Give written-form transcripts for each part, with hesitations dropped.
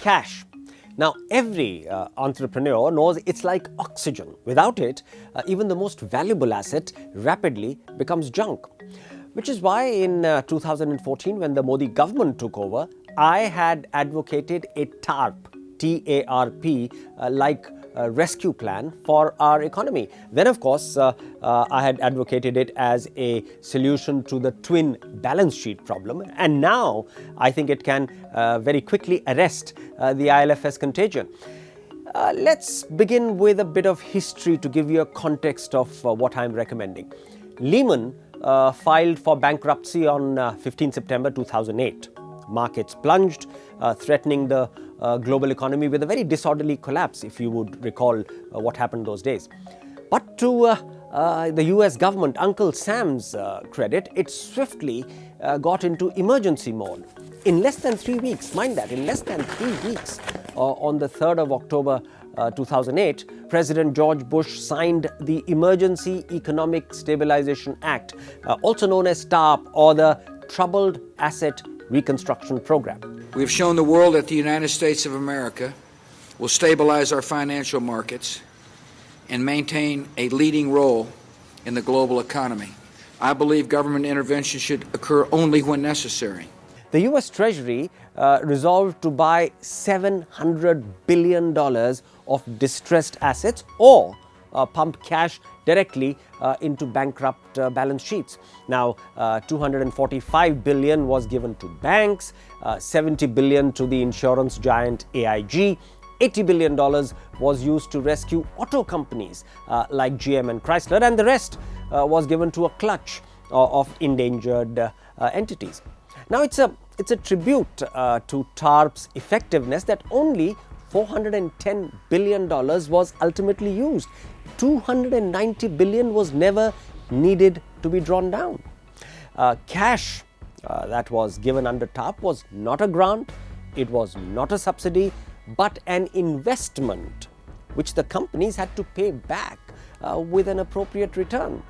cash. Now, every entrepreneur knows it's like oxygen. Without it, even the most valuable asset rapidly becomes junk. Which is why in 2014, when the Modi government took over, I had advocated a TARP, T-A-R-P, like rescue plan for our economy. Then, of course, I had advocated it as a solution to the twin balance sheet problem. And now I think it can very quickly arrest the IL&FS contagion. Let's begin with a bit of history to give you a context of what I'm recommending. Lehman filed for bankruptcy on 15 September 2008. Markets plunged, threatening the global economy with a very disorderly collapse, if you would recall what happened those days. But to the US government, Uncle Sam's credit, it swiftly got into emergency mode. In less than 3 weeks, mind that, in less than 3 weeks, on the 3rd of October 2008, President George Bush signed the Emergency Economic Stabilization Act, also known as TARP, or the Troubled Asset Reconstruction Program. We have shown the world that the United States of America will stabilize our financial markets and maintain a leading role in the global economy. I believe government intervention should occur only when necessary. The US Treasury resolved to buy $700 billion of distressed assets or pump cash directly into bankrupt balance sheets. Now, $245 billion was given to banks, $70 billion to the insurance giant AIG, $80 billion was used to rescue auto companies like GM and Chrysler, and the rest was given to a clutch of endangered entities. Now, it's a tribute to TARP's effectiveness that only $410 billion was ultimately used. $290 billion was never needed to be drawn down. Cash that was given under TARP was not a grant, it was not a subsidy, but an investment which the companies had to pay back with an appropriate return.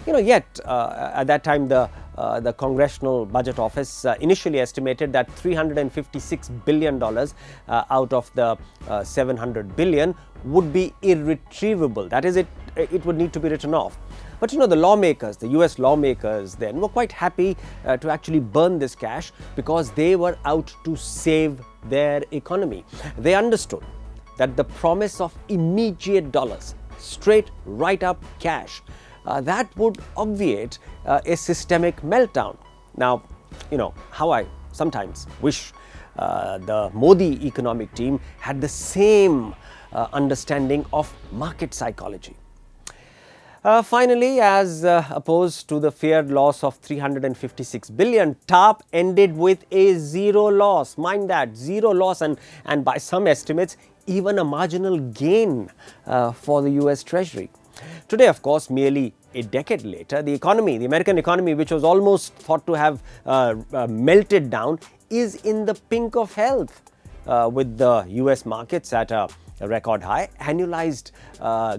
Yet at that time the Congressional Budget Office initially estimated that $356 billion out of the $700 billion would be irretrievable. That is, it would need to be written off. But the lawmakers, the US lawmakers then were quite happy to actually burn this cash because they were out to save their economy. They understood that the promise of immediate dollars, straight right up cash, that would obviate a systemic meltdown. Now, how I sometimes wish the Modi economic team had the same understanding of market psychology. Finally, as opposed to the feared loss of $356 billion, TARP ended with a zero loss. Mind that, zero loss, and by some estimates, even a marginal gain for the US Treasury. Today, of course, merely a decade later, the American economy, which was almost thought to have melted down, is in the pink of health, with the US markets at a record high, annualized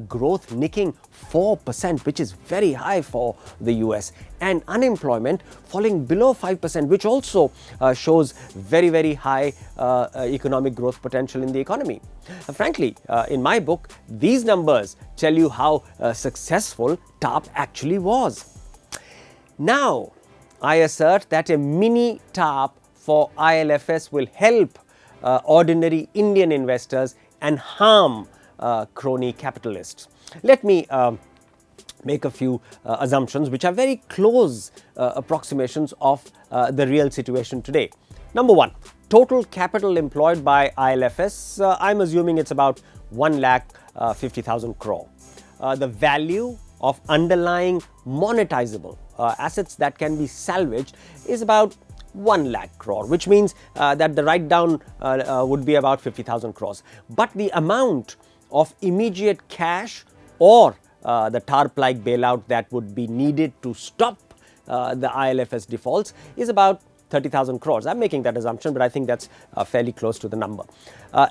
growth nicking 4%, which is very high for the US, and unemployment falling below 5%, which also shows very, very high economic growth potential in the economy. Frankly, in my book, these numbers tell you how successful TARP actually was. Now, I assert that a mini-TARP for IL&FS will help ordinary Indian investors and harm crony capitalists. Let me make a few assumptions which are very close approximations of the real situation today. Number one, total capital employed by IL&FS, I'm assuming it's about 1,50,000 crore. The value of underlying monetizable assets that can be salvaged is about 1 lakh crore, which means that the write down would be about 50,000 crores. But the amount of immediate cash or the TARP-like bailout that would be needed to stop the IL&FS defaults is about 30,000 crores. I'm making that assumption, but I think that's fairly close to the number.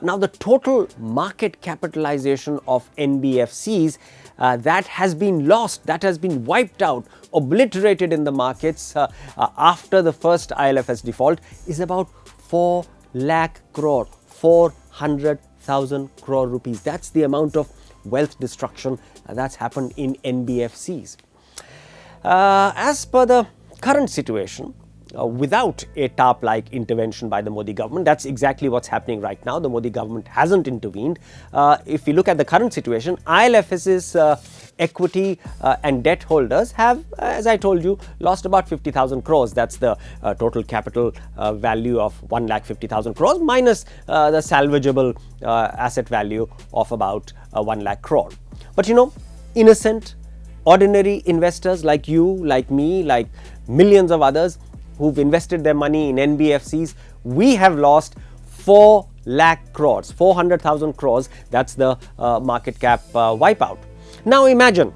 Now, the total market capitalization of NBFCs that has been lost, that has been wiped out, obliterated in the markets after the first IL&FS default is about 4 lakh crore. 400,000 crore rupees. That's the amount of wealth destruction that's happened in NBFCs. As per the current situation, without a TARP-like intervention by the Modi government, that's exactly what's happening right now. The Modi government hasn't intervened. If we look at the current situation, IL&FS's equity and debt holders have, as I told you, lost about 50,000 crores. That's the total capital value of 1,50,000 crores minus the salvageable asset value of about 1 lakh crore. But you know, innocent, ordinary investors like you, like me, like millions of others who've invested their money in NBFCs, we have lost 4 lakh crores, 400,000 crores. That's the market cap wipeout. Now imagine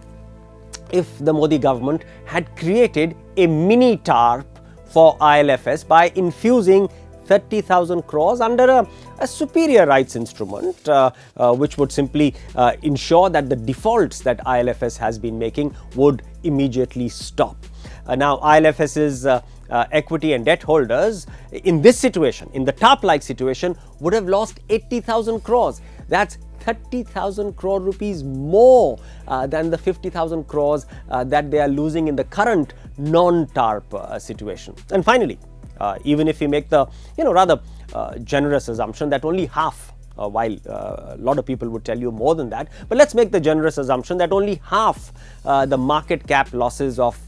if the Modi government had created a mini-TARP for IL&FS by infusing 30,000 crores under a superior rights instrument, which would simply ensure that the defaults that IL&FS has been making would immediately stop. Now IL&FS's equity and debt holders in this situation, in the TARP-like situation, would have lost 80,000 crores. That's 30,000 crore rupees more than the 50,000 crores that they are losing in the current non-TARP situation. And finally, even if we make the rather generous assumption that only half, while a lot of people would tell you more than that, but let's make the generous assumption that only half the market cap losses of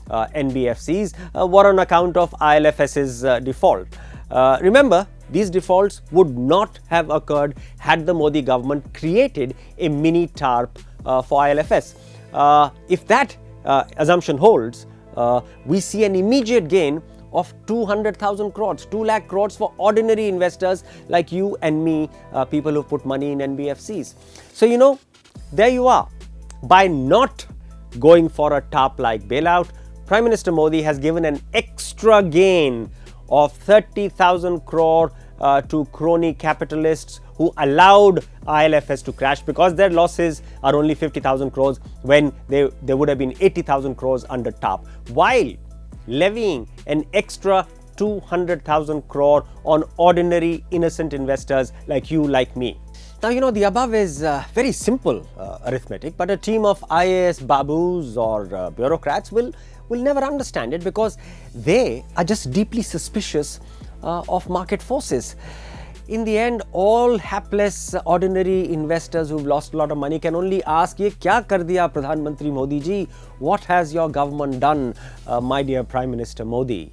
NBFCs were on account of IL&FS's default. Remember, these defaults would not have occurred had the Modi government created a mini-TARP for IL&FS. If that assumption holds, we see an immediate gain of 200,000 crores, 2 lakh crores for ordinary investors like you and me, people who put money in NBFCs. So, there you are. By not going for a TARP-like bailout, Prime Minister Modi has given an extra gain of 30,000 crore to crony capitalists who allowed IL&FS to crash because their losses are only 50,000 crores when they would have been 80,000 crores under TARP, while levying an extra 200,000 crore on ordinary innocent investors like you, like me. Now, the above is very simple arithmetic, but a team of IAS babus or bureaucrats will never understand it because they are just deeply suspicious of market forces. In the end, all hapless ordinary investors who've lost a lot of money can only ask, "Ye kya kar diya Pradhan Mantri Modi ji? What has your government done, my dear Prime Minister Modi?"